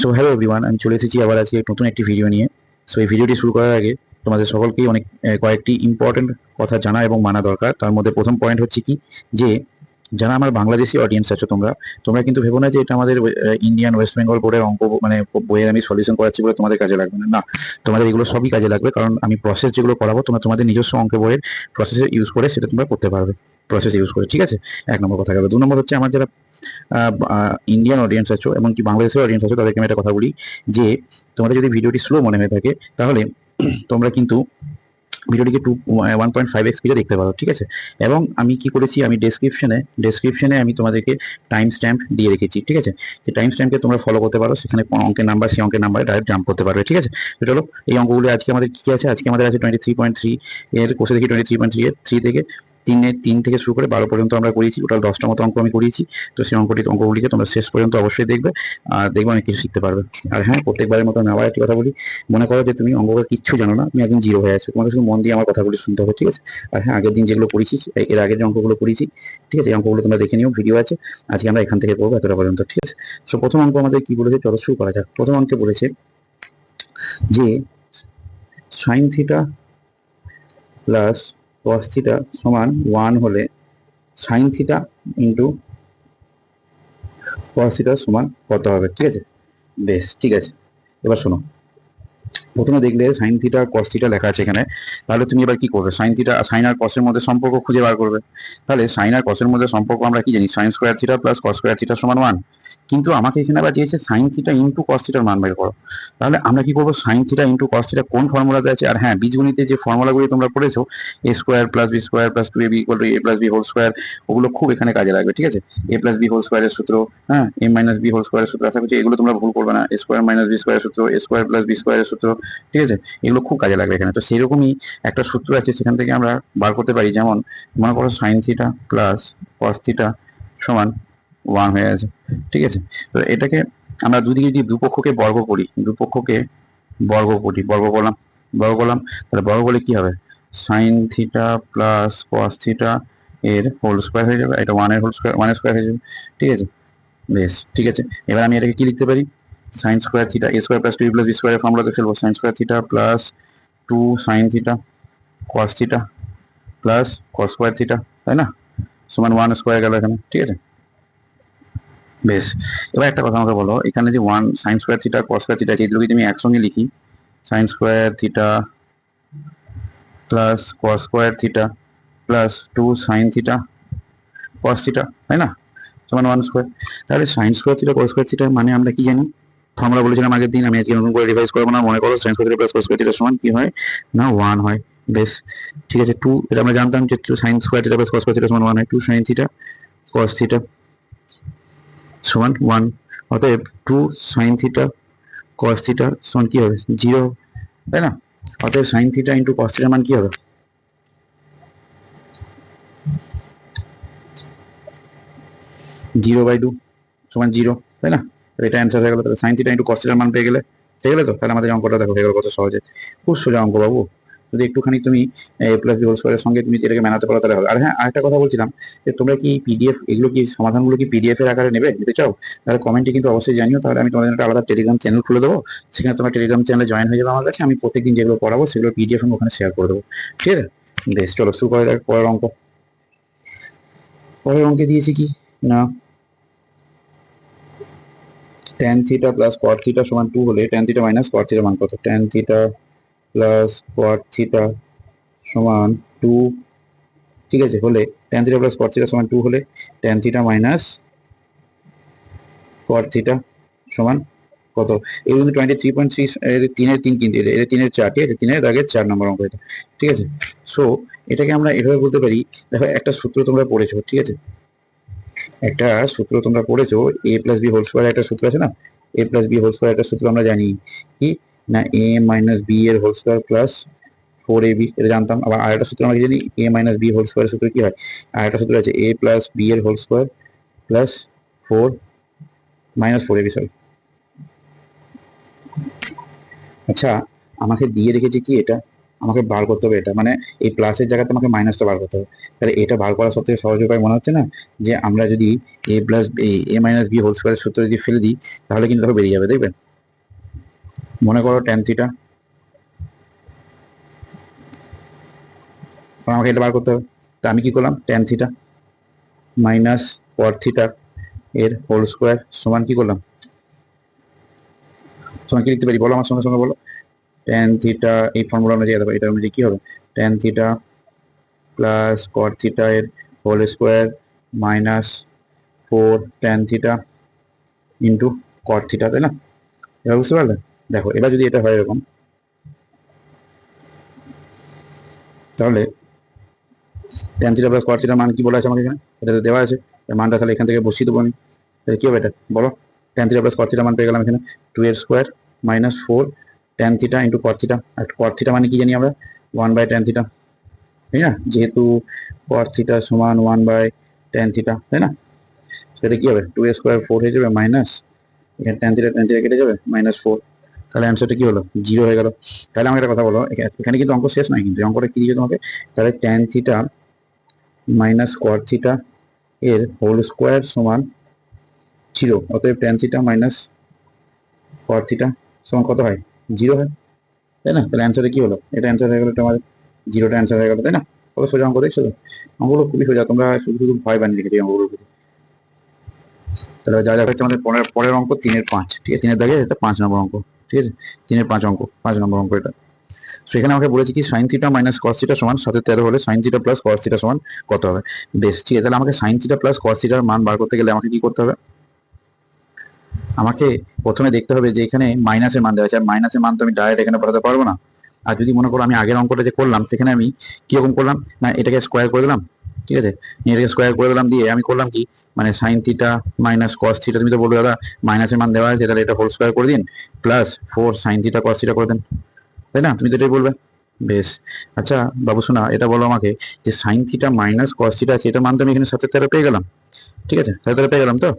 So hello everyone, আমি চলে এসেছি আবার আজকে নতুন একটি ভিডিও নিয়ে। সো এই ভিডিওটি শুরু করার আগে তোমাদের সকলকেই অনেক কয়েকটি ইম্পর্টেন্ট কথা জানা এবং মানা দরকার। তার মধ্যে প্রথম পয়েন্ট হচ্ছে কি, যে যারা আমার বাংলাদেশি অডিয়েন্স আছো তোমরা তোমরা কিন্তু ভেবো না যে এটা আমাদের ইন্ডিয়ান ওয়েস্ট বেঙ্গল বোর্ডের অঙ্ক মানে বইয়ের আমি সলিউশন করাচ্ছি বলে তোমাদের কাজে লাগবে না। না, তোমাদের এগুলো সবই কাজে লাগবে, কারণ আমি প্রসেস যেগুলো করাবো তোমরা তোমাদের নিজস্ব অঙ্ক বইয়ের প্রসেস ইউজ করে সেটা তোমরা করতে পারবে, প্রসেস ইউজ করে। ঠিক আছে, এক নম্বর কথা গেল। দু নম্বর হচ্ছে, আমার যারা ইন্ডিয়ান অডিয়েন্স আছো এবং কি বাংলাদেশের অডিয়েন্স আছো তাদেরকে আমি একটা কথা বলি, যে তোমাদের যদি ভিডিওটি স্লো মনে হয়ে থাকে তাহলে তোমরা কিন্তু ভিডিওটিকে 1.5x স্পিডে দেখতে পারো। ঠিক আছে, এবং আমি কি করেছি, আমি ডেসক্রিপশনে আমি তোমাদেরকে টাইম স্ট্যাম্প দিয়ে রেখেছি। ঠিক আছে, যে টাইম স্ট্যাম্পকে তোমরা ফলো করতে পারো, সেখানে কোন অঙ্কের নাম্বার সেই অঙ্কের নাম্বারে ডাইরেক্ট জাম্প করতে পারবে। ঠিক আছে, তো চলো এই অঙ্কগুলো আজকে আমাদের কি আছে। আজকে আমাদের আছে 23.3 এর কোর্সে দেখি 23.3 এর 3 থেকে 3 থেকে শুরু করে 12 পর্যন্ত আমরা করিয়েছি। টোটাল 10টা মতো অঙ্ক আমি করিয়েছি। তো সেই অঙ্কগুলিকে তোমরা শেষ পর্যন্ত অবশ্যই দেখবে, আর দেখবে অনেক কিছু শিখতে পারবে। আর হ্যাঁ, প্রত্যেকবারের মতো আমি আবার একটি কথা বলি, মনে করো যে তুমি অঙ্ক কিচ্ছু জানো না, তুমি একদিন জিরো হয়ে আছো, তোমাকে শুধু মন দিয়ে আমার কথাগুলি শুনতে হবে। ঠিক আছে, আর হ্যাঁ, আগের দিন যেগুলো করেছি, এর আগের যে অঙ্কগুলো করেছি, ঠিক আছে, এই অঙ্কগুলো তোমরা দেখে নিও, ভিডিও আছে। আজকে আমরা এখান থেকে করবো এতটা পর্যন্ত। ঠিক আছে, তো প্রথম অঙ্ক আমাদের কি বলেছে, চলো শুরু করা যাক। প্রথম অঙ্কে বলেছে যে sign theta plus cos theta সমান 1 হলে sign theta into cos theta সমান কত হবে। ঠিক আছে, বেশ, ঠিক আছে। এবার শোনো, প্রথমে দেখলে সাইন থিটা কস থিটা লেখা আছে এখানে, তাহলে তুমি এবার কি করবে, সাইন আর কসের মধ্যে সম্পর্ক খুঁজে বার করবে। তাহলে সাইন আর কসের মধ্যে সম্পর্ক আমরা কি জানি, sine square theta plus cos square theta সমান 1। কিন্তু আমাকে এখানে আবার দিয়েছে সাইন থিটা ইন্টু কস থিটার মান বের করো। তাহলে আমরা কি করবো, sign theta into cos theta কোন ফর্মুলাতে আছে, আর হ্যাঁ, বীজগণিতে যে ফর্মুলাগুলি তোমরা পড়েছো, A square plus B square plus 2ab equal to A plus B whole square, ওগুলো খুব এখানে কাজে লাগবে। ঠিক আছে, এ প্লাস বি হোল স্কোয়ারের সূত্র, হ্যাঁ, এ মাইনাস বি হোল স্কোয়ারের সূত্র, আশা করছি এগুলো তোমরা ভুল করবে না। এ স্কোয়ার মাইনাস বি স্কোয়ারের সূত্র, এ স্কোয়ার প্লাস বি স্কোয়ারের সূত্র, ঠিক আছে, এগুলো খুব কাজে লাগবে এখানে। তো সেরকমই একটা সূত্র আছে, সেখান থেকে আমরা বার করতে পারি। যেমন মনে করো sign theta plus cos theta সমান 1 হয়ে আছে। ঠিক আছে, তো এটাকে আমরা দুদিকে যদি দুপক্ষকে বর্গ করি, বর্গ করলাম, তাহলে বর্গ করলে কি হবে, sign theta plus cos theta এর হোল স্কোয়ার হয়ে যাবে, এটা 1 এর হোল স্কোয়ার, 1 স্কোয়ার হয়ে যাবে। ঠিক আছে, বেশ, ঠিক আছে। এবার আমি এটাকে কি লিখতে পারি, সাইন স্কোয়ার থিটা এ স্কোয়ার প্লাস 2 প্লাস বি স্কোয়ারের ফর্মুলাতে ফেলবো, sine square theta plus 2 sine theta cos theta plus cos square theta, তাই না, সমান 1 স্কোয়ার গেল এখানে। ঠিক আছে, বেশ। এবার একটা কথা আমাকে বলো, এখানে যে 1 sine square theta cos square theta আছে, এগুলো যদি আমি একসঙ্গে লিখি, sine square theta plus cos square theta plus 2 sine theta cos theta, তাই না, সমান 1 স্কোয়ার। তাহলে sine square theta cos square theta মানে আমরা কি জানি, ফর্মুলা বলেছিলাম আগের দিন, আমি আজকে নতুন করে রিভাইজ করবো না, মনে করো sine square theta plus cos square theta সমান কি হয় না, 1 হয়। বেশ, ঠিক আছে। 2, এটা আমরা জানতাম যে sine square theta plus cos square theta সমান 1 হয়। 2 সাইন থিটা কস থিটা সমান 1, অতএব 2 সাইন থিটা কস থিটা সমান কি হবে, 0, তাই না। অতএব সাইন থিটা ইন্টু কস থিটার মান কি হবে, 0/2 সমান 0, তাই না। এটা অ্যান্সার হয়ে গেল। তাহলে সাইন থিটা ইন্টু কস থিটার মান পেয়ে গেলে তো। তাহলে আমাদের অঙ্কটা দেখো হয়ে গেল কত সহজে, খুব সোজা অঙ্ক বাবু। যদি একটুখানি তুমি এ প্লাস বি হোল স্কোয়ারের সঙ্গে তুমি এটাকে মেলাতে পারো তাহলে হবে। আর হ্যাঁ, আরেকটা কথা বলছিলাম, যে তোমরা কি পিডিএফ, এগুলো কি সমাধানগুলো কি পিডিএফ এর আকারে নিতে চাও, তাহলে কমেন্টে কিন্তু অবশ্যই জানিও। তাহলে আমি তোমাদের একটা আলাদা টেলিগ্রাম চ্যানেল খুলে দেবো, সেখানে তোমার টেলিগ্রাম চ্যানেলে জয়েন হয়ে যাবে আমার কাছে। আমি প্রত্যেকদিন যেগুলো পড়াবো সেগুলো পিডিএফ আমি ওখানে শেয়ার করে দেবো। ঠিক আছে, বেশ, চলো শুরু করা যাক পরের অঙ্ক। পরের অঙ্কে দিয়েছি কি না, tan theta plus cot theta সমান 2 হলে tan theta minus cot theta মান কত। tan theta plus cot theta সমান 2, ঠিক আছে, হলে tan theta plus cot theta সমান 2 হলে tan theta minus cot theta সমান কত। এই কিন্তু 23.3 এর 3 কিন্তু এর 3 4, ঠিক আছে, 3 আগে 4 নম্বর অঙ্ক এটা। ঠিক আছে, সো এটাকে আমরা এভাবে বলতে পারি, দেখো একটা সূত্র তোমরা পড়েছো, ঠিক আছে, একটা সূত্র তোমরা পড়েছো, এ প্লাস বি হোল স্কোয়ার একটা সূত্র আছে না, এ প্লাস বি হোল স্কোয়ার একটা সূত্র আমরা জানি কি না, এ মাইনাস বি এর হোল স্কোয়ার প্লাস 4ab, এটা জানতাম। আবার আরেকটা সূত্র আমরা জানি, এ মাইনাস বি হোল স্কোয়ারের সূত্র কি হয়, আরেকটা সূত্র আছে এ প্লাস বি এর whole square plus 4 minus 4ab, sorry. আচ্ছা, আমাকে দিয়ে রেখেছে কি এটা, আমাকে বার করতে হবে এটা, মানে এই প্লাসের জায়গাতে আমাকে মাইনাসটা বার করতে হবে। তাহলে এটা বার করা সব থেকে সহজ উপায় মনে হচ্ছে না, যে আমরা যদি এ প্লাস এ মাইনাস বি হোল স্কোয়ারের সূত্র যদি ফেলে দিই, তাহলে কিন্তু দেখো বেরিয়ে যাবে, দেখবেন। মনে করো ট্যান থিটা, আমাকে এটা বার করতে হবে। তা আমি কি করলাম, tan theta minus cot theta এর হোল স্কোয়ার সমান কি করলাম, সমান কি লিখতে পারি বলো, আমার সঙ্গে সঙ্গে বলো। ট্যান থিটা এই ফর্মুলা অনুযায়ী দেবো, এটা অনুযায়ী কি হবে, tan theta plus cot theta এর whole square minus 4 tan theta into cot theta, তাই না? এবার বুঝতে পারলে? দেখো এবার যদি এটা হয় এরকম, তাহলে ট্যান থিটা প্লাস কট থিটার মান কি বলা আছে আমাকে এখানে, এটা তো দেওয়া আছে, এর মানটা তাহলে এখান থেকে বসিয়ে দেবো আমি। তাহলে কি হবে এটা বলো, ট্যান থিটা প্লাস কট থিটার মান পেয়ে গেলাম এখানে 2 এর square minus 4 tan theta into cot theta. আর কট থিটা মানে কি জানি আমরা, 1 বাই ট্যান থিটা, তাই না? যেহেতু কট থিটা সমান 1 বাই ট্যান থিটা, তাই না? সেটা কি হবে, 2 এর স্কোয়ার 4 হয়ে যাবে মাইনাস, এখানে ট্যান থিটা কেটে যাবে -4। তাহলে অ্যান্সারটা কি হলো, 0 হয়ে গেল। তাহলে আমাকে একটা কথা বলো, এখানে কিন্তু অঙ্ক শেষ নয়, কিন্তু অঙ্কটা কি দিয়েছে তোমাকে, তাহলে tan theta minus cot theta এর হোল স্কোয়ার সমান 0, অতএব tan theta minus cot theta সমান কত হয়, 0 হয়, তাই না? তাহলে অ্যান্সারে কি হলো, এটা অ্যান্সার হয়ে গেলো তোমার, 0টা অ্যান্সার হয়ে গেলো, তাই না? কত সোজা অঙ্ক দেখছো তো, অঙ্কগুলো খুবই সোজা, তোমরা শুধু শুধু ভয় বানিয়ে লিখেছি অঙ্কগুলোর প্রতি। তাহলে যা যা হচ্ছে আমাদের পরের পরের অঙ্ক 3-এর 5, ঠিক আছে, 3-এর দাগে এটা 5 নম্বর অঙ্ক, ঠিক আছে, 3-এর 5 অঙ্ক, 5 নম্বর অঙ্ক এটা। সেখানে আমাকে বলেছি কি sign theta minus cos theta সমান 7/13 হলে sign theta plus cos theta সমান কত হবে। বেশ, ঠিক আছে, তাহলে আমাকে সাইন থিটা প্লাস কস থিটার মান বার করতে গেলে আমাকে কি করতে হবে, আমাকে প্রথমে দেখতে হবে যে এখানে মাইনাসের মান দেওয়া আছে, আর মাইনাসের মান তো আমি ডাইরেক্ট এখানে বসাতে পারবো না। আর যদি মনে করো আমি আগের অঙ্কটা যে করলাম সেখানে আমি কিরকম করলাম, না এটাকে স্কোয়ার করে দিলাম, ঠিক আছে, এটাকে স্কোয়ার করে দিলাম, দিয়ে আমি করলাম কি, মানে sine theta minus cos theta, তুমি তো বলবে দাদা মাইনাসের মান দেওয়া আছে তাহলে এটা হোল স্কোয়ার করে দিন plus 4 sine theta cos theta করে দেন, তাই না? তুমি তো এটাই বলবে। বেশ, আচ্ছা বাবু শোনা, এটা বলো আমাকে যে sign theta minus cos theta আছে, এটার মান তো আমি এখানে 7/13 পেয়ে গেলাম, ঠিক আছে, 7/13 পেয়ে গেলাম তো।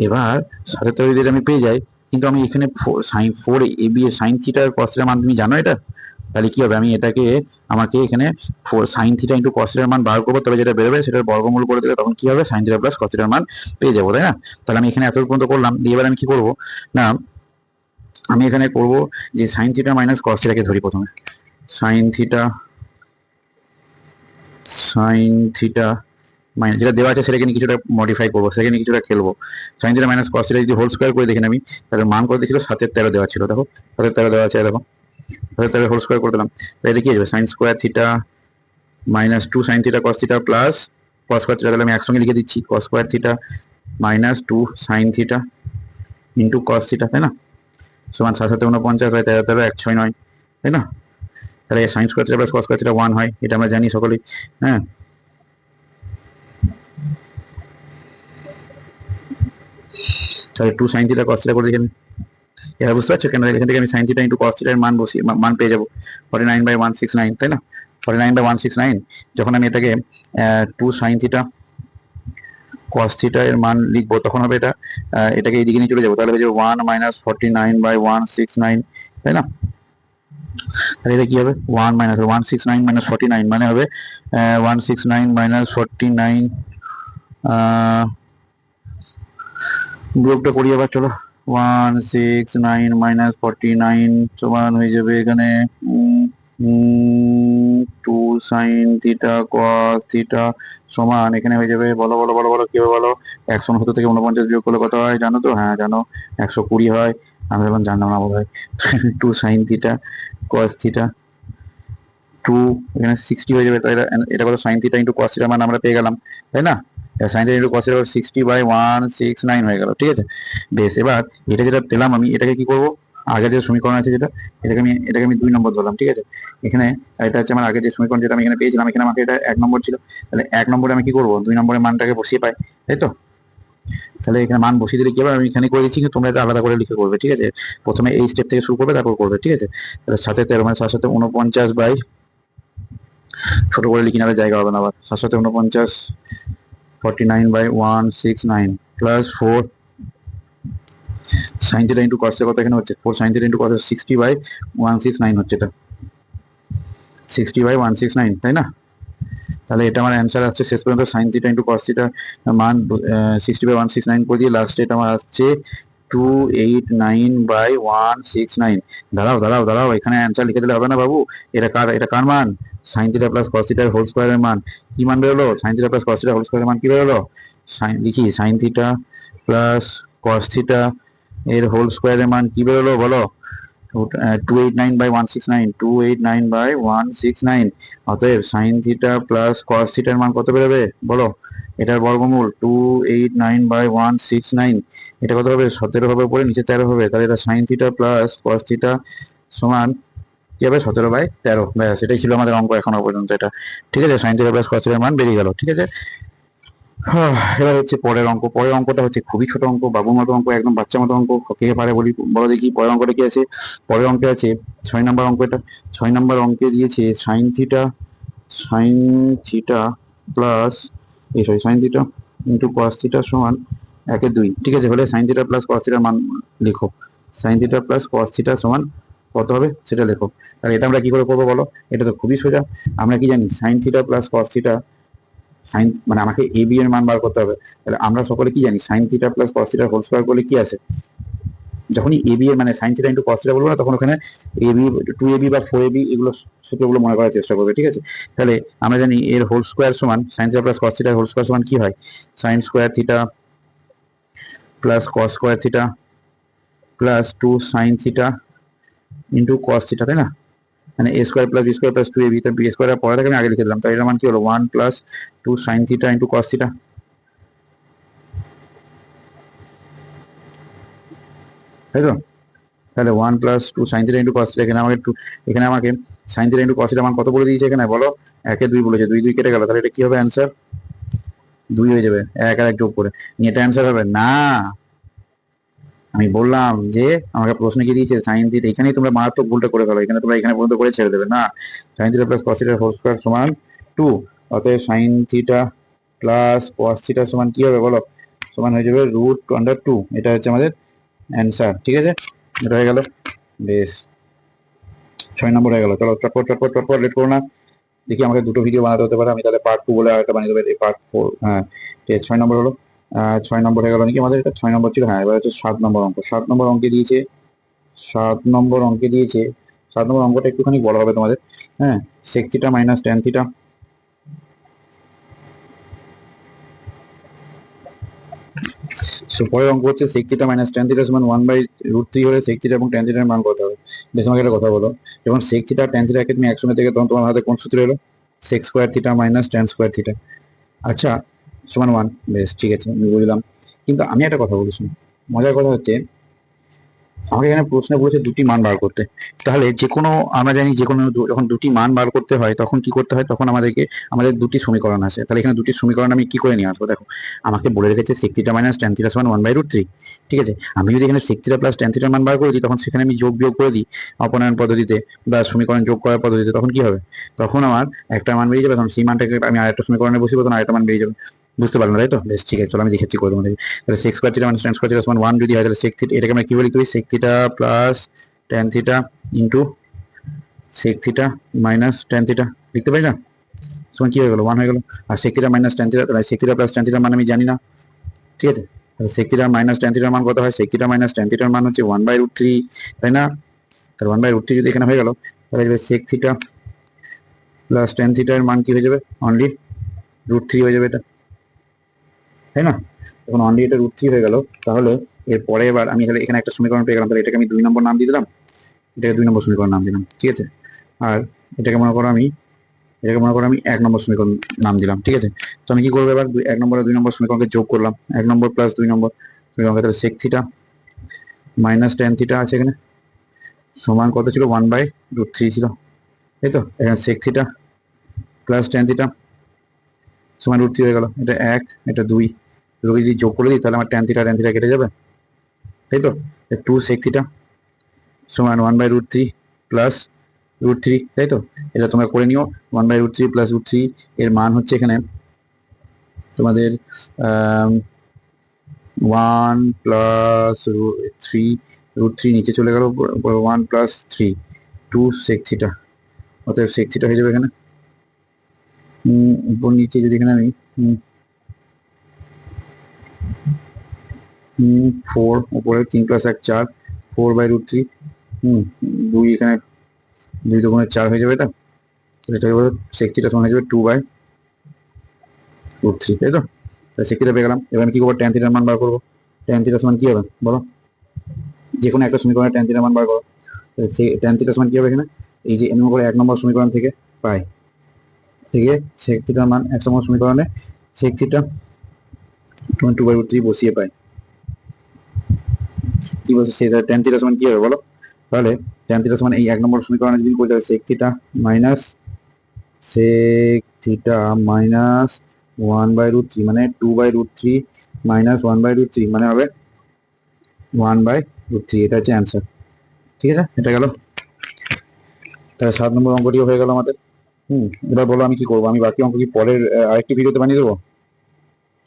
এবার 7/13 যদি আমি পেয়ে যাই, কিন্তু আমি এখানে সাইন 4 এ সাইন থিটার কস থিটার মান তুমি জানো এটা, তাহলে কি হবে, আমি এটাকে আমাকে এখানে 4 সাইন থিটা ইন্টু কস থিটার মান বার করবো, তবে যেটা বেরোবে সেটার বর্গমূল করে দিলে তখন কি হবে, সাইন থিটা প্লাস কস থিটার মান পেয়ে যাবো, তাই না? তাহলে আমি এখানে এত পর্যন্ত করলাম, দিয়ে এবার আমি কি করবো, না আমি এখানে করব যে সাইন থিটা মাইনাস কস থিটাকে ধরি প্রথমে, সাইন থিটা মাইনাস যেটা দেওয়া আছে সেটাকে নিয়ে কিছুটা মডিফাই করবো, সেটাকে নিয়ে কিছুটা খেলবো। Sign theta minus cos theta যদি হোল স্কোয়ার করে দেখেন আমি, তাহলে মান করে দিয়েছিল 7/13 দেওয়া ছিল, দেখো 7/13 দেওয়া আছে, দেখো 7/13 হোল স্কোয়ার করে দিলাম, তাহলে এটা কি আসবে, sine square theta minus 2 sine theta cos theta plus cos square theta, তাহলে আমি একসঙ্গে লিখে দিচ্ছি cos square theta minus 2 sine theta into cos theta, তাই না, সমান 7/49 হয়, 13 169, তাই না? তাহলে sine square theta plus cos square theta 1 হয়, এটা আমরা জানি সকলেই, হ্যাঁ। তাহলে 2 সাইন থিটা কস থিটা করে দেখেন, এবার বুঝতে পারছো কেন এখান থেকে আমি সাইন থিটা ইন্টু কস থিটার মান বসিয়ে মান পেয়ে যাবো 49/169, তাই না? 49/169 যখন আমি এটাকে 2 সাইন থিটা কস থিটা এর মান লিখবো, তখন হবে এটা এটাকে এইদিকে নিয়ে চলে যাবো, তাহলে হয়ে যাবে 1 - 49/169, তাই না? তাহলে এটা কি হবে, 1 - 169 - 49 মানে হবে 169 - 49, বিয়োগটা করি আবার, চলো 169 - 49 সমান হয়ে যাবে এখানে 2 সাইন থিটা কস থিটা সমান এখানে হয়ে যাবে, বলো বলো বলো বলো কি হবে বলো, 169 থেকে 49 বিয়োগ করলে কত হয় জানো তো, হ্যাঁ জানো, 120 হয়, আমি এখন জানলাম না বোধ হয়। 2 সাইন থিটা কস থিটা 2 এখানে 60 হয়ে যাবে, তাই এটা কত, sign theta into cos theta মান আমরা পেয়ে গেলাম, তাই না? Sign theta into cos theta 60/169 হয়ে গেল, ঠিক আছে। বেশ, এবার এটা যেটা পেলাম আমি এটাকে কি করব, আগের যে সমীকরণ আছে যেটা, এটাকে আমি 2 নম্বর ধরলাম, ঠিক আছে। এখানে এটা হচ্ছে আমার আগের যে সমীকরণ যেটা আমি এখানে পেয়েছিলাম, এখানে আমাকে এটা 1 নম্বর ছিল, তাহলে 1 নম্বরে আমি কি করবো, 2 নম্বরের মানটাকে বসিয়ে পাই, তাই তো। তাহলে এখানে মান বসিয়ে দিলে কি হবে, আমি এখানে করে দিচ্ছি, কিন্তু তোমরা এটা আলাদা করে লিখে করবে, ঠিক আছে। প্রথমে এই স্টেপ থেকে শুরু করবে, তারপর করবে, ঠিক আছে। তাহলে 7/13 মানে 7/49 বাই, ছোট করে লিখি নাহলে জায়গা হবে না, আবার 7/49 49/169 প্লাস 4 সাইন থিটা ইন্টু কস কত এখানে হচ্ছে 4 সাইন থিটা ইন্টু কস 60/169 হচ্ছে, এটা 60/169, তাই না? তাহলে এটা আমার অ্যান্সার আসছে শেষ পর্যন্ত sign theta into cos theta মান 60/169 করে দিয়ে লাস্টে এটা আমার আসছে 289/169। দাঁড়াও দাঁড়াও দাঁড়াও, এখানে অ্যান্সার লিখে দিলে হবে না বাবু। এটা কার মান? সাইন থিটা প্লাস কস থিটার হোল স্কোয়ারের মান। কি মান বেরোলো? সাইন থিটা প্লাস কস থিটার হোল স্কোয়ারের মান কি বেরোলো? লিখি sign theta plus cos theta এর হোল স্কোয়ারের মান কি বেরোলো বলো? 289/169, 289/169। অতএব সাইন থিটা প্লাস কস থিটার মান কত বেরোবে বলো? এটার বর্গমূল 289/169। এটা কত হবে? 17 হবে উপরে, নিচে 13 হবে। তাহলে এটা sign theta plus cos theta সমান কি হবে? 17/13। ব্যাস, এটাই ছিল আমাদের অঙ্ক এখনো পর্যন্ত। এটা ঠিক আছে, সাইন থিটা প্লাস কস থিটার মান বেরিয়ে গেল। ঠিক আছে, এবার হচ্ছে পরের অঙ্ক। পরের অঙ্কটা হচ্ছে খুবই ছোট অঙ্ক, বাবুর মতো অঙ্ক, একদম বাচ্চা মতো অঙ্ক। কে পারে বলি, বলো দেখি পরের অঙ্কটা কি আছে? পরের অঙ্কে আছে 6 নম্বর অঙ্ক। এটা 6 নম্বর অঙ্কে দিয়েছে sign theta plus sine theta into cos theta সমান 1/2। ঠিক আছে, হলে সাইন থিটা প্লাস কস থিটার মান লিখো। Sign theta plus cos theta সমান কত হবে সেটা লেখো। তাহলে এটা আমরা কি করে করবো বলো? এটা তো খুবই সোজা। আমরা কি জানি? Sine theta plus cos theta, sine মানে আমাকে এ বি এর মান বার করতে হবে। তাহলে আমরা সকলে কি জানি? Sine theta plus cos theta whole square করলে কি আসে? যখনই এ বি এর মানে sine theta into cos theta বলবো না, তখন ওখানে এ বি, 2ab বা 4ab এগুলো সূত্রগুলো মনে করার চেষ্টা করবে। ঠিক আছে, তাহলে আমরা জানি এর হোল স্কয়ার সমান সাইন থিটা প্লাস কস থিটার হোল স্কয়ার সমান কি হয়? Sine square theta plus cos square theta plus 2 sine theta into cos theta, তাই না? মানে a square plus b square plus 2ab, তো বি স্কয়ার পরে থেকে আমি আগে লিখে দিলাম। তাই এর মান কি হলো? 1 plus 2 sine theta into cos theta, তাই তো? তাহলে 1 plus 2 sine theta into cos theta, এখানে আমাকে sign theta into cos theta মান কত বলে দিয়েছে এখানে বলো? 1/2 বলেছে। 2 2 কেটে গেল, তাহলে এটা কি হবে? অ্যান্সার 2 হয়ে যাবে। 1 আর 1 যোগ করে এটা অ্যান্সার হবে না। আমি বললাম যে আমাকে প্রশ্ন কি দিয়েছে? সাইন থিটা, এখানেই তোমরা মারাত্মক ভুলটা করে ফেলো। এখানে তোমরা এখানে পর্যন্ত করে ছেড়ে দেবে না। সাইন থিটা প্লাস কস থিটার হোল স্কয়ার সমান 2। অতএব sign theta plus cos theta সমান কি হবে বলো? সমান হয়ে যাবে √2/2। এটা হচ্ছে আমাদের অ্যান্সার। ঠিক আছে, এটা হয়ে গেল। বেশ, 6 নম্বর হয়ে গেল। চলো চটপট চটপট চটপট, লেট করো না। দেখি আমাকে দুটো ভিডিও বানাতে হতে পারে, আমি তাহলে পার্ট 2 বলে আরেকটা বানিয়ে দেবো। এই পার্ট 4। হ্যাঁ, ঠিক আছে, 6 নম্বর হলো। 6 নম্বর হয়ে গেল নাকি আমাদের? এটা 6 নম্বর ছিল। হ্যাঁ, এবার হচ্ছে 7 নম্বর অঙ্ক। 7 নম্বর অঙ্কে দিয়েছে 7 নম্বর অঙ্কটা একটুখানি বড় হবে তোমাদের। হ্যাঁ, sec theta minus tan theta. পরের অঙ্ক হচ্ছে sec theta minus tan theta সমান 1/√3 হলে সেক থিটা এবং ট্যান থিটার মান কত হবে? বেশ, আমাকে একটা কথা বলো, যখন সেক থিটা ট্যান থিটাকে তুমি একসঙ্গে থেকে, তখন তোমার হাতে কোন সূত্র এলো? Sec square theta minus tan square theta. আচ্ছা, সমান 1। বেশ, ঠিক আছে, আমি বুঝলাম। কিন্তু আমি একটা কথা বলি, শোনো। মজার কথা হচ্ছে, আমাকে এখানে প্রশ্ন বলেছে দুটি মান বার করতে। তাহলে যে কোনো, আমরা জানি যে কোনো যখন দুটি মান বার করতে হয় তখন কি করতে হয়? তখন আমাদের দুটি সমীকরণ আছে। তাহলে এখানে দুটি সমীকরণ আমি কি করে নিয়ে আসবো? দেখো, আমাকে বলে রেখেছে sec theta minus tan theta সমান 1/√3। ঠিক আছে, আমি যদি এখানে সেক থিটা প্লাস ট্যান থিটার মান বার করে দিই, তখন সেখানে আমি যোগ বিয়োগ করে দিই অপনয়ন পদ্ধতিতে বা সমীকরণ যোগ করার পদ্ধতিতে, তখন কি হবে? তখন আমার একটা মান বেরিয়ে যাবে, তখন সেই মানটাকে আমি আরেকটা সমীকরণে বসিয়ে তখন আরেকটা মান বেরিয়ে যাবে। বুঝতে পারলাম, তাই তো? বেশ, ঠিক আছে, চলো আমি দেখাচ্ছি করে তোমাদের। তাহলে sec square theta minus tan square theta সমান 1 যদি হয়, তাহলে সেক থিটা, এটাকে আমরা কি বলি? Sec theta plus tan theta into sec theta minus tan theta লিখতে পারি না? সমান কি হয়ে গেল? 1 হয়ে গেল। আর sec theta minus tan theta, sec theta plus tan থিটার মান আমি জানি না। ঠিক আছে, তাহলে সেক থিটা মাইনাস ট্যান থিটার মান কত হয়? সেক থিটা মাইনাস ট্যান থিটার মান হচ্ছে 1/√3, তাই না? তাহলে 1/√3 যদি এখানে হয়ে গেল, তাহলে সেক থিটা প্লাস ট্যান থিটার মান কি হয়ে যাবে? অনলি √3 হয়ে যাবে এটা, তাই না? তখন অনলি এটা √3 হয়ে গেল। তাহলে এরপরে এবার আমি তাহলে এখানে একটা সমীকরণ পেয়ে গেলাম। তাহলে এটাকে আমি 2 নম্বর নাম দিয়ে দিলাম, এটাকে 2 নম্বর সমীকরণ নাম দিলাম। ঠিক আছে, আর এটাকে মনে করো আমি 1 নম্বর সমীকরণ নাম দিলাম। ঠিক আছে, তো আমি কি করবো এবার? 1 নম্বর আর 2 নম্বর সমীকরণকে যোগ করলাম। 1 নম্বর প্লাস 2 নম্বর সমীকরণকে, তাহলে sec theta minus tan theta আছে এখানে, সমান কত ছিল? 1/√3 ছিল, তাই তো? এখানে sec theta plus tan theta সমান √3 হয়ে গেল। এটা 1, এটা 2, দুটোকে যদি যোগ করে দিই তাহলে আমার ট্যান থিটা কেটে যাবে, তাই তো? 2 সেক থিটা সমান 1/√3 প্লাস √3, তাই তো? এটা তোমরা করে নিও। 1/√3 প্লাস √3 এর মান হচ্ছে এখানে তোমাদের 1 প্লাস 3, √3 নিচে চলে গেল, 1 প্লাস 3, 2 সেক থিটা। অতএব সেক থিটা হয়ে যাবে এখানে উপর নিচে যদি এখানে আমি ফোর, উপরে 3 + 1 4, 4/√3। 2 এখানে, 2 দুগুণে 4 হয়ে যাবে এটা। এটা এবার sec থিটা সমান হয়ে যাবে 2/√3, তাই তো? তাহলে sec থিটা পেয়ে গেলাম। এবার আমি কি করবো, tan থিটার মান বার করবো। tan থিটা সমান কি হবে বলো, যে কোনো একটা সমীকরণে tan থিটার মান বার করো। tan থিটা সমান কি হবে এখানে, এই যে এমন করে 1 নম্বর সমীকরণ থেকে পাই থেকে sec থিটার মান 1 নম্বর সমীকরণে sec থিটা 2/√3 বসিয়ে পাই। কি বলছে, সেটা tan থিটা সমান কি হবে বলো। তাহলে tan থিটা সমান এই 1 নম্বর সমীকরণে যদি বলতে হবে sec থিটা মাইনাস 1/√3 মানে 2/√3 মাইনাস 1/√3 মানে হবে 1/√3। এটা হচ্ছে অ্যান্সার। ঠিক আছে, এটা গেল। তাহলে 7 নম্বর অঙ্কটিও হয়ে গেল আমাদের। এবার বলো আমি কি করবো, আমি বাকি অঙ্ক কি পরের আরেকটি ভিডিওতে বানিয়ে দেবো?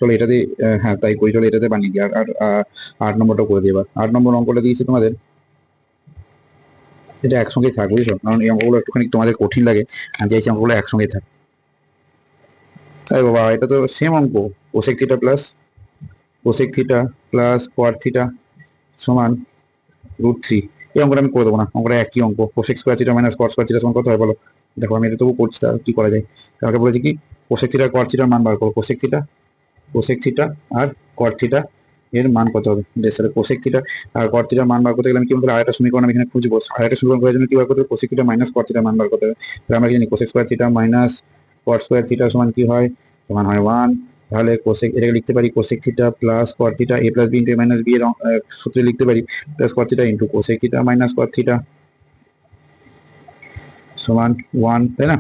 চলো এটাতে, হ্যাঁ তাই করি, চলো এটাতে বানিয়ে দিই। আর 8 নম্বরটা করে দিই। এবার 8 নম্বর অঙ্কটা দিয়েছি তোমাদের, এটা একসঙ্গেই থাক, বুঝছো? কারণ এই অঙ্কগুলো একটুখানি তোমাদের কঠিন লাগে, আর চাইছি অঙ্কগুলো একসঙ্গেই থাক। আরে বাবা, এটা তো সেম অঙ্ক। কোসেক থিটা প্লাস কোয়াট থিটা সমান √3। এই অঙ্কটা আমি করে দেবো না, অঙ্কটা একই অঙ্ক। Cosec square theta minus cot square theta সমান কত হয় বলো? দেখো আমি এটা তবু করছি, তা কি করা যায়। আমাকে বলেছি কি, কোসেক থিটা কট থিটার মান বার করো। কোসেক থিটা আর কট থিটা এর মান কত হবে? বেশ, তাহলে কোসেক থিটা আর কট থিটার মান বার করতে গেলে আমি কি বলতে, আরেকটা সমীকরণ আমি এখানে খুঁজবো। আরেকটা সমীকরণ করার জন্য কি বার করতে হবে, কোসেক থিটা মাইনাস কট থিটার মান বার করতে হবে। তাহলে আমরা জানি cosec square theta minus cot square theta সমান কি হয়, সমান হয় 1। তাহলে কোসেক, এটাকে লিখতে পারি cosec theta plus cot theta a plus b into a minus b এর সূত্রে লিখতে পারি, plus cot theta into cosec theta minus cot theta সমান 1, তাই না?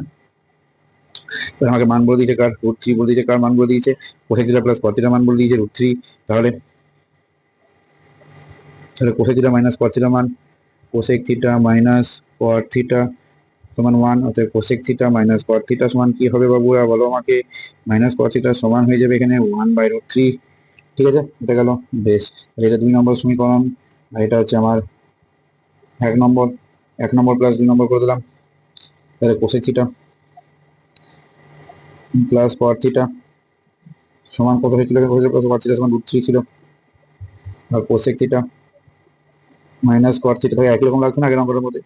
এবার আমাকে মান বলে দিয়েছে কার, √3 বলে দিয়েছে। কার মান বলে দিয়েছে? Cosec theta plus cot theta মান বলে দিয়েছে √3। তাহলে cosec theta minus cot theta মান, cosec theta minus cot theta সমান 1। অতএব cosec theta minus cot theta সমান কি হবে বাবুরা বলো আমাকে? মাইনাস কট থিটা সমান হয়ে যাবে এখানে 1/√3। ঠিক আছে, এটা গেল। বেশ, এটা 2 নম্বর সমীকরণ, আর এটা হচ্ছে আমার 1 নম্বর। 1 নম্বর প্লাস 2 নম্বর করে দিলাম। তাহলে cosec theta plus cot theta সমান কত হয়েছিল? কট থিটা সমান √3 ছিল। আর cosec theta minus cot theta একই রকম লাগছে না আগের নম্বরের মধ্যে।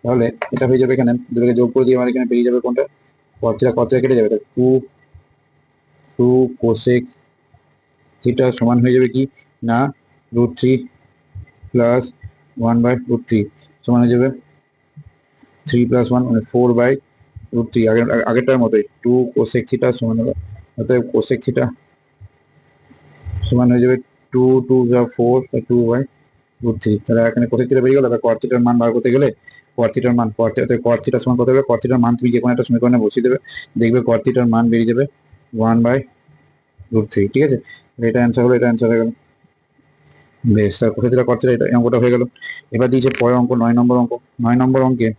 তাহলে এটা হয়ে যাবে, এখানে দুটোকে যোগ করে দিয়ে আমার এখানে পেয়ে যাবে কোনটা, কট থিটা কেটে যাবে। তাহলে 2 কোসেক থিটা সমান হয়ে যাবে কি না, √3 প্লাস 1/√3 সমান হয়ে যাবে 3 + 1 মানে 4/√3। আগেরটার মতোই 2 কোসেক থিটা সমান হবে, অতএব কোসেক থিটা সমান হয়ে যাবে 2 2 যা 4 2/√3। তাহলে এখানে কোসেক থিটা বেরিয়ে গেল। এবার কট থিটার মান বার করতে গেলে কট থিটার মান, কট থিটা সমান কত হবে, কট থিটার মান তুমি যে কোনো একটা সমীকরণে বসিয়ে দেবে, দেখবে কট থিটার মান বেরিয়ে যাবে 1/√3। ঠিক আছে, এটা অ্যান্সার হলো, এটা অ্যান্সার হয়ে গেল। বেশ, তার কোসেক থিটা কট থিটা এটা অঙ্কটা হয়ে গেল। এবার দিয়েছে পরের অঙ্ক 9 নম্বর অঙ্ক। 9 নম্বর অঙ্কে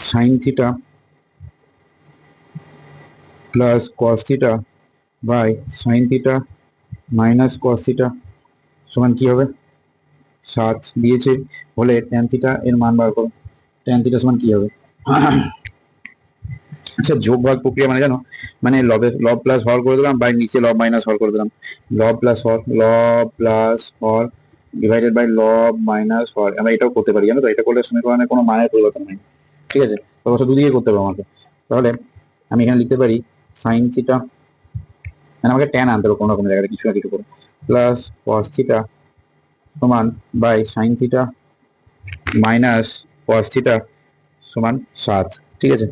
sine theta plus cos theta by sine theta minus cos theta সমান কি হবে, 7 দিয়েছে। বলে ট্যান থিটা এর মান বার করো। ট্যান থিটা সমান কি হবে? আচ্ছা, যোগ ভাগ প্রক্রিয়া মানে জানো, মানে লব প্লাস হর করে দিলাম, বাই নিচে লব মাইনাস হর করে দিলাম। লব প্লাস হর ডিভাইডেড বাই লব মাইনাস হর। আমরা এটাও করতে পারি, জানো তো? এটা করলে সমীকরণের কোনো মানের পরিবর্তন হয়। ঠিক আছে, অবশ্য দুদিকে করতে হবে আমাকে। তাহলে আমি এখানে লিখতে পারি সাইন থিটা, মানে আমাকে ট্যান আনতে হবে কোনো রকম জায়গায় কিছু না কিছু করে, প্লাস কস থিটা সমান by sine theta minus cos theta সমান 7। ঠিক আছে,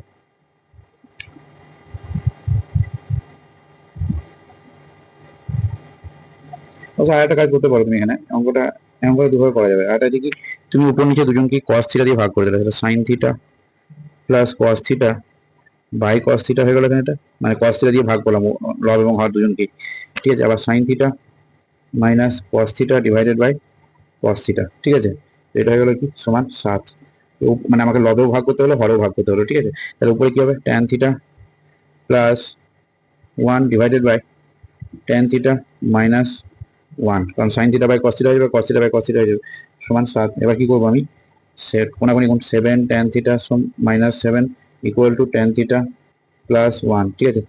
আচ্ছা আর একটা কাজ করতে পারো তুমি এখানে, অঙ্কটা এমন করে দুভাবে করা যাবে। আর এটা কি, তুমি উপর নিচে দুজনকে কস থিটা দিয়ে ভাগ করে দিলে, তাহলে sine theta plus cos theta by cos theta হয়ে গেল এখানে। এটা মানে কস থিটা দিয়ে ভাগ করলাম লব এবং হর দুজনকে। ঠিক আছে, আবার sine theta minus cos theta divided by cos theta. ঠিক আছে, এটা হয়ে গেল কি সমান 7। মানে আমাকে লবেও ভাগ করতে হলো, হরেও ভাগ করতে হলো। ঠিক আছে, তাহলে উপরে কি হবে, tan theta plus 1 divided by tan theta minus 1, কারণ sine theta by cos theta হয়ে যাবে, cos theta by cos theta হয়ে যাবে, সমান 7। এবার কি করবো আমি, সেট কোনাকুনি গুণ 7 tan theta minus 7 equal to tan theta plus 1। ঠিক আছে,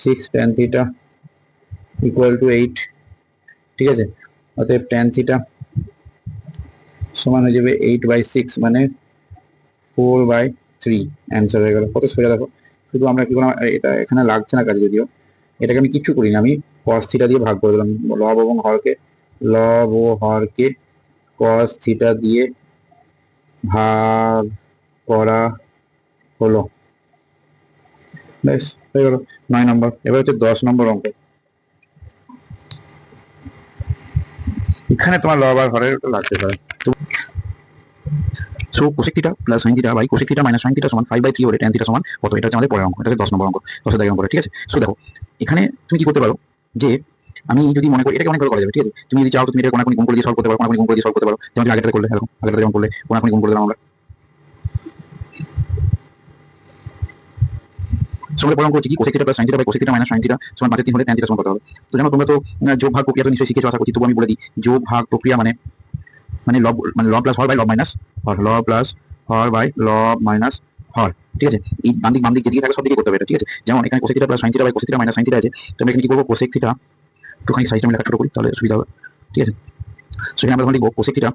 six tan theta equal to 8, ঠিক আছে। অতএব ট্যান থিটা সমান হয়ে যাবে 8/6 মানে 4/3। অ্যান্সার হয়ে গেল। কত সোজা দেখো। শুধু আমরা কি করলাম, এটা এখানে লাগছে না কাজে, যদিও এটাকে আমি কিচ্ছু করিনি, আমি cos থিটা দিয়ে ভাগ করে দিলাম। লব ও হরকে cos থিটা দিয়ে ভাগ করা হলো। বেশ, হয়ে গেল 9 নম্বর। এবার হচ্ছে 10 নম্বর অঙ্ক। এখানে তোমার লব আর হরের লাগতে পারে। So cosec theta plus sine theta by cosec theta minus sine theta সমান 5/3 হলে ট্যান থিটা সমান কত? এটা হচ্ছে আমাদের পরের অঙ্ক। এটা হচ্ছে 10 নম্বর অঙ্ক, 10 দাগের অঙ্ক, ঠিক আছে। সো দেখো এখানে তুমি কি করতে পারো, যে আমি যদি মনে করি, এটাকে অনেকভাবে করা যাবে, ঠিক আছে। তুমি যদি চাও তো তুমি এটা কোনাকুনি গুণ করে দিয়ে সলভ করতে পারো, কোনাকুনি গুণ করে দিয়ে সলভ করতে পারো। যেমন তুমি আগেরটা করলে, এরকম আগেরটা যেমন করলে কোনাকুনি গুণ করে দিলাম আমরা। সঙ্গে পড়াঙ্ক হচ্ছে কি, cosec theta plus sine theta by cosec theta minus sine theta সমান 5/3 হলে ট্যান থিটা সমান কত হবে? তো জানো তোমরা তো যোগ ভাগ প্রক্রিয়া তো নিশ্চয়ই শিখেছো আশা করছি, তবু আমি বলে দিই। যোগ ভাগ প্রক্রিয়া মানে লব প্লাস হর বাই লব মাইনাস হর, লব প্লাস হর বাই লব মাইনাস হর, ঠিক আছে। এই বাম দিক যেদিকে থাকে সব দিকে করতে হবে এটা, ঠিক আছে। যেমন এখানে cosec theta plus sine theta by cosec theta minus sine theta আছে, তো আমরা এখানে কি করবো, কোসেক থিটা একটুখানি সাইজটা আমি লেখা ছোট করি তাহলে সুবিধা হবে, ঠিক আছে। সেখানে আমরা লিখবো কোসেক থিটা,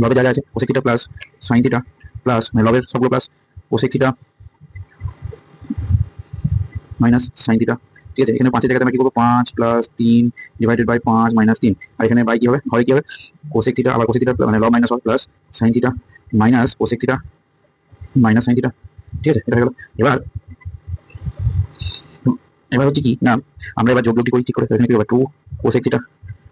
লবে যা যা আছে cosec theta plus sine theta plus লবের সবগুলো plus cosec theta minus sine theta, ঠিক আছে। এখানে 5 এর জায়গায় আমরা কি করবো, 5 প্লাস 3 ডিভাইডেড বাই 5 মাইনাস 3। আর এখানে বাই কি হবে, হয় কি হবে, কোসেক থিটা আবার কোসেক থিটা মানে লব মাইনাস হর plus sine theta minus cosec theta minus sine theta, ঠিক আছে। এটা হয়ে গেল। এবার এবার হচ্ছে কি না, আমরা এবার যোগটি করি ঠিক করে। এখানে কি হবে, 2 কোসেক থিটা,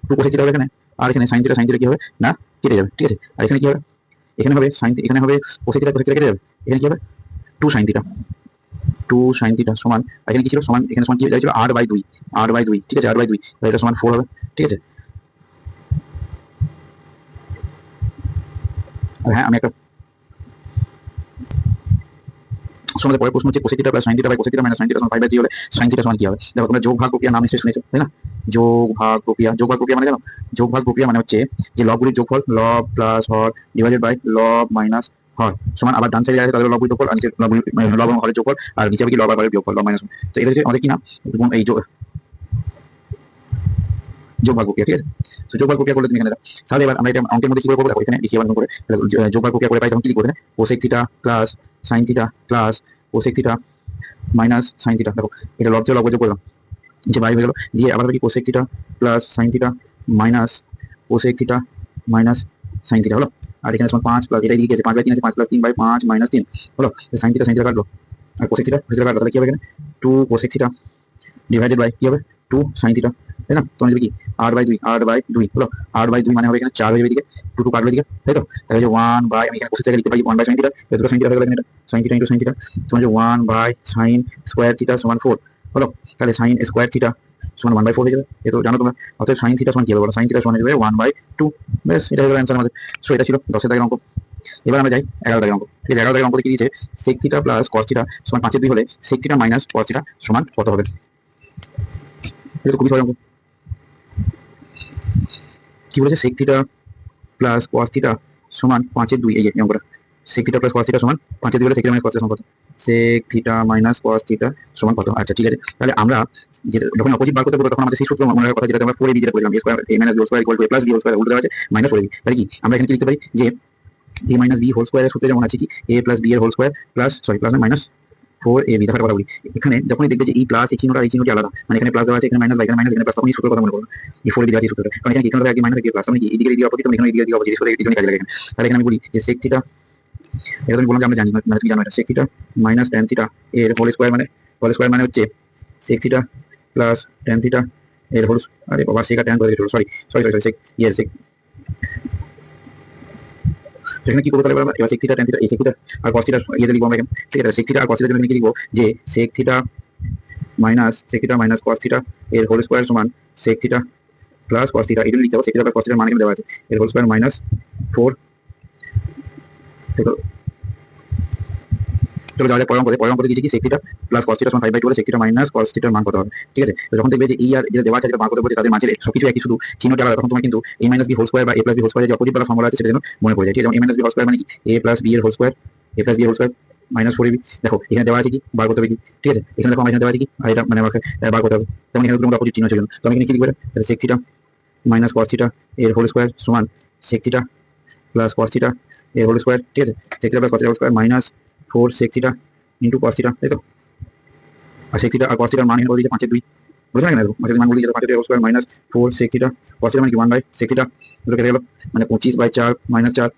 2 কোসেক থিটা হবে এখানে। আর এখানে সাইন থিটা কি হবে না, কেটে যাবে, ঠিক আছে। আর এখানে কি হবে, এখানে হবে সাইন, এখানে হবে কোসেক থিটা কেটে যাবে। এখানে কি হবে 2 সাইন থিটা, 2 সাইন থিটা সমান, এখানে কি ছিল সমান, এখানে সমান কি ছিল 8/2, 8/2, ঠিক আছে। 8/2 তাহলে এটা সমান 4 হবে, ঠিক আছে। আর হ্যাঁ, আমি একটা সমাজের পরের প্রশ্ন হচ্ছে cosec theta plus sine theta by cosec theta minus sine theta সমান 5/3 হলে সাইন থিটা সমান কি হবে? দেখো তোমরা যোগ ভাগ প্রক্রিয়া নাম নিশ্চয়ই শুনেছো, তাই না? যোগ ভাগ প্রক্রিয়া মানে জানো? যোগ ভাগ প্রক্রিয়া মানে হচ্ছে যে লবগুলির যোগফল লব প্লাস হর ডিভাইডেড বাই লব মাইনাস হর সমান, আবার ডান সাইডে আছে তাদের লবগুলির যোগফল আর নিচে লব এবং হরের যোগফল, আর নিচে হবে কি লব আর হরের যোগফল লব মাইনাস। তো এটা হচ্ছে আমাদের কি না, এই যোগ ভাগ প্রক্রিয়া, ঠিক আছে। তো যোগ ভাগ প্রক্রিয়া করলে তুমি এখানে তাহলে এবার আমরা এটা অঙ্কের মধ্যে কি করে করবো, দেখো এখানে লিখি আবার করে যোগ ভাগ প্রক্রিয়া করে পাই, তখন কি লিখবো, এখানে cosec theta plus sine theta plus cosec theta minus sine theta. দেখো এটা লব যোগ করলাম, যে বাই হয়ে গেল, দিয়ে আবার কি cosec theta plus sine theta minus cosec theta minus sine theta হলো। আর এখানে সমান 5 প্লাস এটা দিকে আছে 5/3 আছে, 5 প্লাস 3 বাই 5 মাইনাস 3 হলো। সাইন থিটা কাটলো আর কোসেক থিটা কাটলো, তাহলে কি হবে এখানে 2 কোসেক থিটা ডিভাইডেড বাই কি হবে 2 সাইন থিটা, তাই না? তখন হবে কি 8/2 হলো। 8/2 মানে হবে এখানে 4 হয়ে যাবে এদিকে, 2 কাটলো এদিকে, তাই তো। তাহলে যে 1 বাই, আমি এখানে কোসেক থিটা লিখতে পারি 1 বাই সাইন থিটা, এত সাইন থিটা হয়ে গেল এখানে, sine theta into sign theta সমান 1 বাই সাইন স্কয়ার থিটা সমান 4 হলো। তাহলে সাইন স্কয়ার থিটা সমান 1/4 হয়ে যাবে, এ তো জানো তোমরা। অর্থাৎ সাইন থিটা সমান কি হবে বলো, সাইন থিটা সমান হয়ে যাবে 1/2। বেশ, এটা হয়ে গেল অ্যান্সার আমাদের। সো এটা ছিল 10 এর দাগের অঙ্ক। এবার আমরা যাই 11 দাগের অঙ্ক। ঠিক আছে, 11 দাগের অঙ্ক কি দিয়েছে, sec theta plus cos theta সমান 5/2 হলে sec theta minus cos theta সমান কত হবে? এটা তো খুবই সহজ অঙ্ক। কি বলেছে, sec theta plus cos theta সমান 5/2, এই যে অঙ্কটা। Sec theta plus cos theta সমান 5/2 হলে sec theta minus cos theta সমান কত? Sec theta minus cos theta সমান কত? আচ্ছা ঠিক আছে, তাহলে আমরা যখন অপোজিট বার করতে বলবো তখন আমাদের সেই সূত্র মনে রাখার কথা, যেটা আমরা 4ab যেটা বললাম, a square a minus b square equal to a plus b whole square, উল্টো দেওয়া আছে মাইনাস 4ab। তাহলে কি আমরা এখানে কি লিখতে পারি, যে a মাইনাস b হোল স্কয়ারের সূত্রে যেমন আছে কি a প্লাস b এর whole square plus plus minus 4ab। দেখার কথা বলি, এখানে যখনই দেখবে যে এই প্লাস এই চিহ্নটা এই চিহ্নটি আলাদা, মানে এখানে প্লাস দেওয়া আছে, এখানে মাইনাস বা এখানে মাইনাস এখানে প্লাস, তখন এই সূত্রের কথা মনে করো, এই 4ab দেওয়া আছে সূত্রটা। কারণ এখানে এখানে থাকে মাইনাস এদিকে প্লাস, মানে কি এদিকে এদিকে অপোজিট, এখানে এদিকে এদিকে অপোজিট, এই জন্য কাজে লাগে এখানে। তাহলে এখানে আমি বলি যে সেক থিটা, এটা আমি বললাম যে আমরা জানি, মানে তুমি জানো এটা, sec theta minus tan theta এর হোল স্কয়ার মানে হচ্ছে sec theta plus tan theta এর হোল, আরে বাবা সেক আর ট্যান করে দিতে, সরি সেক সেক। এখানে কি করবো তাহলে আমরা, এবার সেক থিটা ট্যান থিটা এই সেক থিটা আর কস থিটা ইয়েতে লিখবো আমরা এখানে, ঠিক আছে। সেক থিটা আর কস থিটার জন্য কি লিখবো, যে sec theta minus cos theta এর হোল স্কয়ার সমান sec theta plus cos theta, এটা লিখতে হবে। সেক থিটা প্লাস কস থিটার মান এখানে দেওয়া আছে, এর হোল স্কয়ার মাইনাস 4। চলো যাওয়া যায় পরের অঙ্কে দিয়েছি কি sec theta plus cos theta সমান 5/2 হলে সেক থিটা মাইনাস কস থিটার মান কত হবে, ঠিক আছে। তো যখন দেখবে যে এই আর যেটা দেওয়া আছে যেটা বার করতে বলছে তাদের মাঝে সবকিছু একই, শুধু চিহ্নটা আলাদা, তখন তোমার কিন্তু a minus b whole square বা a plus b whole square যে অপোজিট বলা ফর্মুলা আছে সেটা যেন মনে পড়ে যায়, ঠিক আছে। a minus b whole square মানে কি a প্লাস b এর whole square, a plus b এর হোল স্কয়ার -4 এবি। দেখো এখানে দেওয়া আছে কি বার করতে হবে কি, ঠিক আছে। এখানে দেখো আমার এখানে দেওয়া আছে কি আর এটা মানে আমাকে বার করতে হবে, তেমন এখানে দুটো অপোজিট চিহ্ন ছিল না। তো আমি এখানে কি লিখবো, তাহলে sec theta minus cos theta এর হোল স্কয়ার সমান sec theta plus cos theta এর হোল স্কয়ার, ঠিক আছে। sec theta plus cos theta whole square -4 sec theta into cos theta, তাই তো। আর sec থিটা আর cos থিটার মান এখানে বলে দিয়েছে 5/2, বুঝতে পারলেন? দেখো 5/2 মান বলে দিয়েছে 5/2 whole square -4 sec theta cos theta মানে কি 1 sec থিটা, দুটো কেটে গেল মানে 25/4 -4,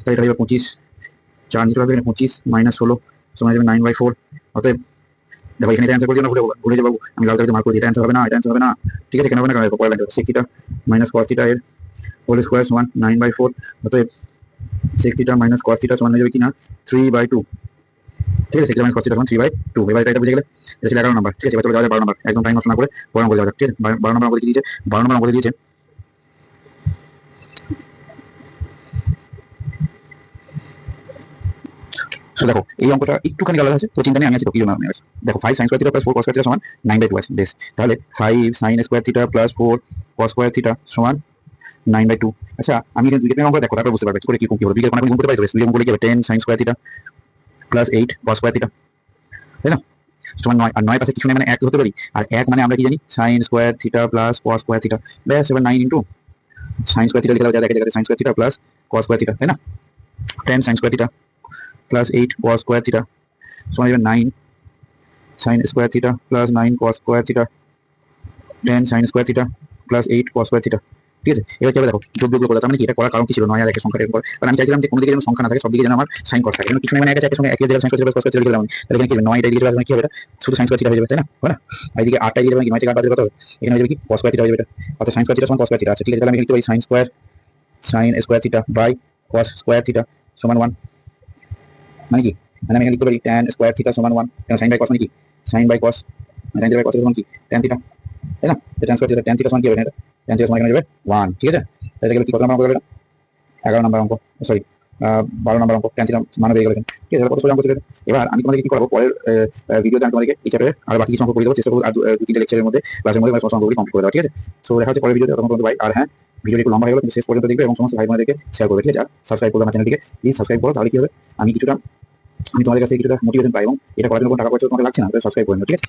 তাই এটা হলো 25, 4 নিতে পারবে এখানে 25 -16 সমান যাবে 9/4। অতএব দেখো এখানে এটা অ্যান্সার করে দিও না, ভুলে যাবো আমি লাল কালিতে মার্ক করে দিই, এটা অ্যান্সার হবে না, এটা অ্যান্সার হবে না, ঠিক আছে। কেন হবে না, কারণ পরের লাইনটা sec থিটা cos থিটা এর হোল স্কয়ার সমান 9/4। অতএব sec থিটা cos থিটা সমান হয়ে যাবে কি না 3/2, ঠিক আছে। sec থিটা cos থিটা সমান 3/2। এবার এটা বুঝে গেলে এটা ছিল 11 নাম্বার, ঠিক আছে। এবার চলে যাওয়া যায় 12 নাম্বার, একদম টাইম নষ্ট না করে 12 নম্বর যাওয়া যাক, ঠিক আছে। 12 নম্বর আমাদের কি দিয়েছে, 12 নম্বর আমাদের দিয়েছে দেখো এই অঙ্কটা একটুখানি আলাদা আছে, তো চিন্তা নেই, আমি আছি তো, কি জন্য আমি আছি। দেখো 5 sin square theta plus 4 cos square theta সমান 9/2 আছে, বেশ। তাহলে 5 sin square theta plus 4 cos square theta সমান 9/2। আচ্ছা আমি এখানে দুই ক্ষেত্রে অঙ্ক দেখো, তারপর বুঝতে পারবে কি করে কি কি হবে। দুই ক্ষেত্রে গুণ করতে পারি তো, দুই গুণ করলে কি হবে 10 sin square theta plus 8 cos square theta, তাই না, সমান 9। আর 9 পাশে কিছু নেই মানে 1 হতে পারি, আর 1 মানে আমরা কি জানি sin square theta plus cos square theta, ব্যাস। এবার 9 ইনটু sin স্কয়ার থিটা লিখে দাও, যা দেখে দেখে sin square theta plus cos square theta, তাই না। 10 sin square theta plus 8 cos square theta সমান যাবে 9 sin square theta plus 9 cos square theta 10 sin square theta plus 8 cos square theta, ঠিক আছে। এবার কি হবে দেখো, যোগ বিয়োগ করা, তার মানে কি এটা করার কারণ কি ছিল, 9 আর 1 এর সংখ্যা এরকম করে, কারণ আমি চাইছিলাম যে কোনো দিকে যেন সংখ্যা না থাকে, সব দিকে যেন আমার sin cos থাকে, কিন্তু কিছু মানে 1 আছে 1 এর সঙ্গে 1 এর জায়গায় sin cos theta cos square theta লিখলাম, তাহলে এখানে কি হবে 9 এটা দিয়ে দিলে কি হবে, এটা শুধু sin স্কয়ার থিটা হয়ে যাবে, তাই না, হবে না। আর এদিকে 8 টা দিয়ে দিলে কি 9 থেকে 8 বাদ দিলে কত হবে, এখানে হয়ে যাবে কি cos স্কয়ার থিটা হয়ে যাবে, এটা অর্থাৎ sin স্কয়ার থিটা সমান cos স্কয়ার থিটা আছে, ঠিক আছে। তাহলে আমি লিখতে পারি sin square theta by cos square theta সমান 1, মানে কি, মানে আমি এখানে লিখতে পারি tan স্কয়ার থিটা সমান 1, কারণ sin বাই cos মানে কি sin by cos, tan theta by cos সমান কি tan থিটা, তাই না। tan square theta tan theta সমান কি হবে, এটা tan থিটা সমান এখানে যাবে 1, ঠিক আছে। তাই এটা গেল কি, কত নম্বর অঙ্ক গেল, 11 নম্বর অঙ্ক, সরি 12 নম্বর অঙ্ক, tan থিটা মান হয়ে গেল এখানে, ঠিক আছে। কত সোজা অঙ্ক ছিল এটা। এবার আমি তোমাদেরকে কি করাবো, পরের ভিডিওতে আমি তোমাদেরকে এই চ্যাপ্টারে আর বাকি কিছু অঙ্ক করে দেবো, চেষ্টা করবো আর 2-3 লেকচারের মধ্যে ক্লাসের মধ্যে সমস্ত অঙ্কগুলি কমপ্লিট করে দেওয়া, ঠিক আছে। সো দেখা হচ্ছে পরের ভিডিওতে, তখন পর্যন্ত বাই। আর হ্যাঁ, ভিডিওটি একটু লম্বা হয়ে গেল, কিন্তু শেষ পর্যন্ত দেখবে এবং সমস্ত ভাই বোনেদেরকে শেয়ার করবে, ঠিক আছে। আর সাবস্ক্রাইব করবে আমার চ্যানেলটিকে, প্লিজ সাবস্ক্রাইব করো, তাহলে কি হবে আমি তোমাদের কাছে কিছুটা মোটিভেশন পাই এবং এটা করার জন্য কোনো টাকা পয়সা তোমাকে লাগছে না, সাবস্ক্রাইব করে নাও, ঠিক আছে।